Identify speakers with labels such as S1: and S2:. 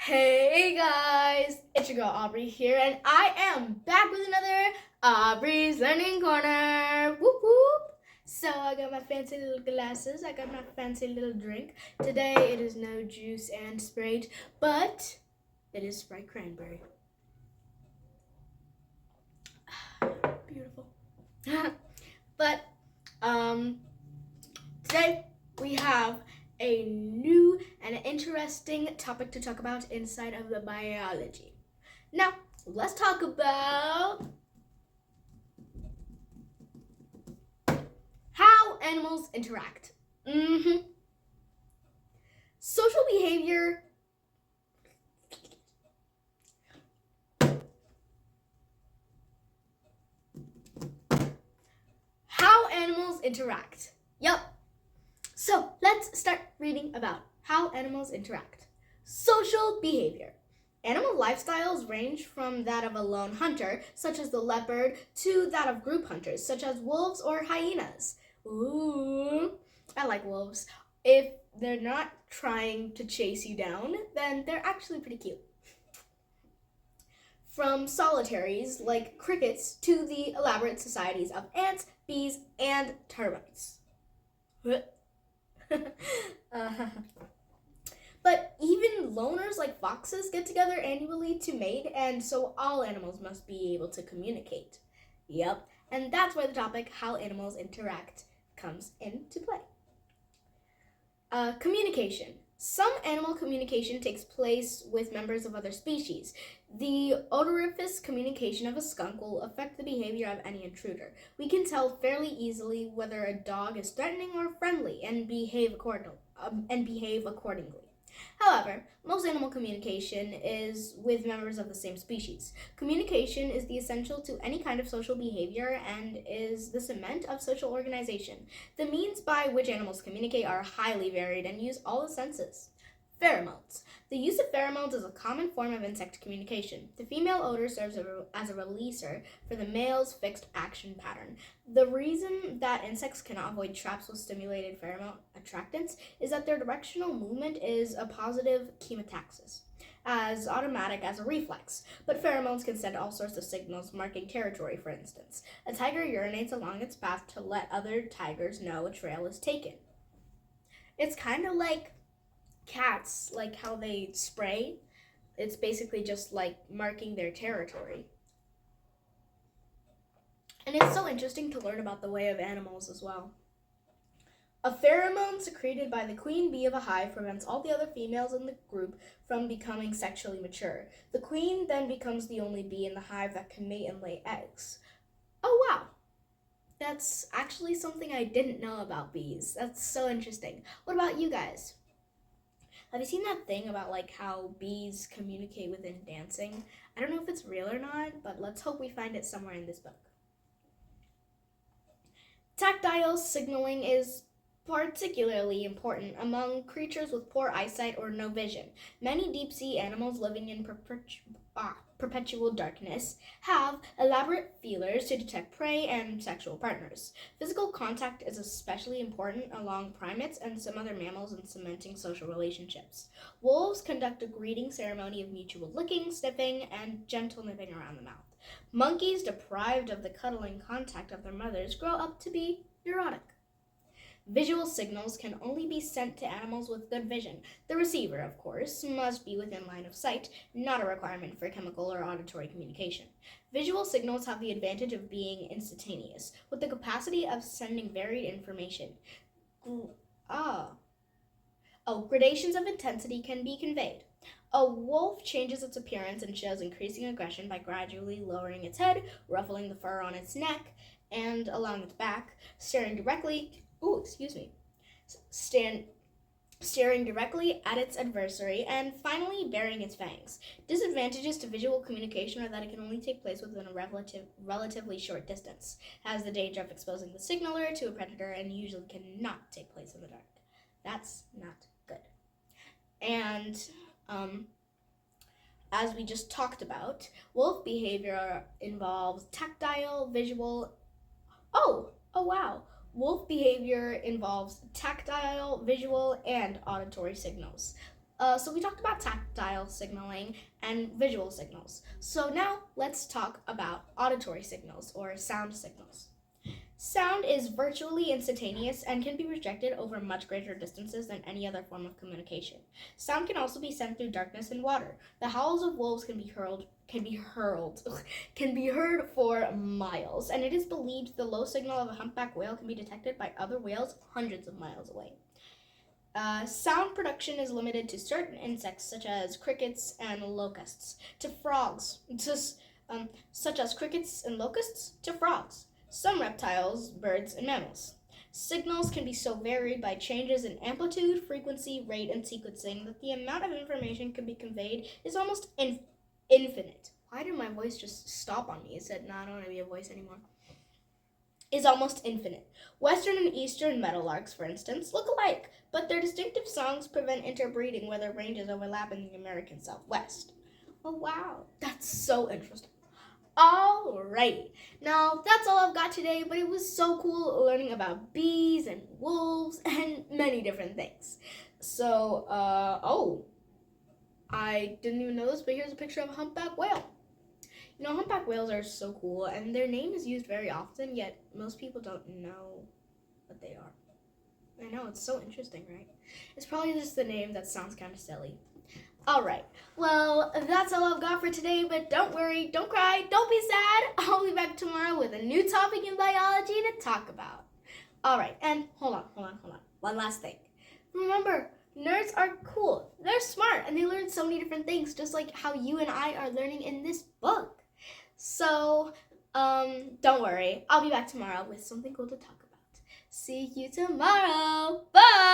S1: Hey guys, it's your girl Aubrey here, and I am back with another Aubrey's Learning Corner. Whoop whoop! So I got my fancy little glasses, I got my fancy little drink. Today it is no juice and Sprite, but it is Sprite cranberry. Beautiful. But today we have a new and interesting topic to talk about inside of the biology. Now, let's talk about how animals interact. Social behavior. How animals interact. Yup. So let's start reading about how animals interact. Social behavior. Animal lifestyles range from that of a lone hunter, such as the leopard, to that of group hunters, such as wolves or hyenas. Ooh, I like wolves. If they're not trying to chase you down, then they're actually pretty cute. From solitaries like crickets to the elaborate societies of ants, bees, and termites. But even loners like foxes get together annually to mate, and so all animals must be able to communicate. Yep, and that's where the topic how animals interact comes into play. Communication. Some animal communication takes place with members of other species. The odoriferous communication of a skunk will affect the behavior of any intruder. We can tell fairly easily whether a dog is threatening or friendly and behave accordingly. However, most animal communication is with members of the same species. Communication is the essential to any kind of social behavior and is the cement of social organization. The means by which animals communicate are highly varied and use all the senses. Pheromones. The use of pheromones is a common form of insect communication. The female odor serves as a releaser for the male's fixed action pattern. The reason that insects cannot avoid traps with stimulated pheromone attractants is that their directional movement is a positive chemotaxis, as automatic as a reflex. But pheromones can send all sorts of signals marking territory, for instance. A tiger urinates along its path to let other tigers know a trail is taken. It's kind of like cats, like how they spray. It's basically just like marking their territory. And it's so interesting to learn about the way of animals as well. A pheromone secreted by the queen bee of a hive prevents all the other females in the group from becoming sexually mature. The queen then becomes the only bee in the hive that can mate and lay eggs. Oh wow! That's actually something I didn't know about bees. That's so interesting. What about you guys? Have you seen that thing about like how bees communicate within dancing? I don't know if it's real or not, but let's hope we find it somewhere in this book. Tactile signaling is particularly important among creatures with poor eyesight or no vision. Many deep-sea animals living in perpetual darkness have elaborate feelers to detect prey and sexual partners. Physical contact is especially important along primates and some other mammals in cementing social relationships. Wolves conduct a greeting ceremony of mutual licking, sniffing, and gentle nipping around the mouth. Monkeys, deprived of the cuddling contact of their mothers, grow up to be neurotic. Visual signals can only be sent to animals with good vision. The receiver, of course, must be within line of sight, not a requirement for chemical or auditory communication. Visual signals have the advantage of being instantaneous, with the capacity of sending varied information. Gradations of intensity can be conveyed. A wolf changes its appearance and shows increasing aggression by gradually lowering its head, ruffling the fur on its neck, and along its back, staring directly at its adversary, and finally baring its fangs. Disadvantages to visual communication are that it can only take place within a relatively short distance, has the danger of exposing the signaler to a predator, and usually cannot take place in the dark. That's not good. And as we just talked about, wolf behavior involves tactile, visual. Oh wow. Wolf behavior involves tactile, visual, and auditory signals. So we talked about tactile signaling and visual signals. So now let's talk about auditory signals or sound signals. Sound is virtually instantaneous and can be projected over much greater distances than any other form of communication. Sound can also be sent through darkness and water. The howls of wolves can be heard for miles, and it is believed the low signal of a humpback whale can be detected by other whales hundreds of miles away. Sound production is limited to certain insects such as crickets and locusts, to frogs, such as crickets and locusts, to frogs, some reptiles, birds, and mammals. Signals can be so varied by changes in amplitude, frequency, rate, and sequencing that the amount of information can be conveyed is almost infinite. Why did my voice just stop on me? It said, no, I don't want to be a voice anymore. Is almost infinite. Western and eastern meadowlarks, for instance, look alike, but their distinctive songs prevent interbreeding where their ranges overlap in the American Southwest. Oh wow, that's so interesting. Alrighty, now that's all I've got today, but it was so cool learning about bees and wolves and many different things. So, I didn't even know this, but here's a picture of a humpback whale. You know, humpback whales are so cool, and their name is used very often, yet most people don't know what they are. I know, it's so interesting, right? It's probably just the name that sounds kind of silly. Alright, well, that's all I've got for today, but don't worry, don't cry, don't be sad. I'll be back tomorrow with a new topic in biology to talk about. Alright, and hold on. One last thing. Remember, nerds are cool. They're smart, and they learn so many different things, just like how you and I are learning in this book. So, don't worry. I'll be back tomorrow with something cool to talk about. See you tomorrow. Bye!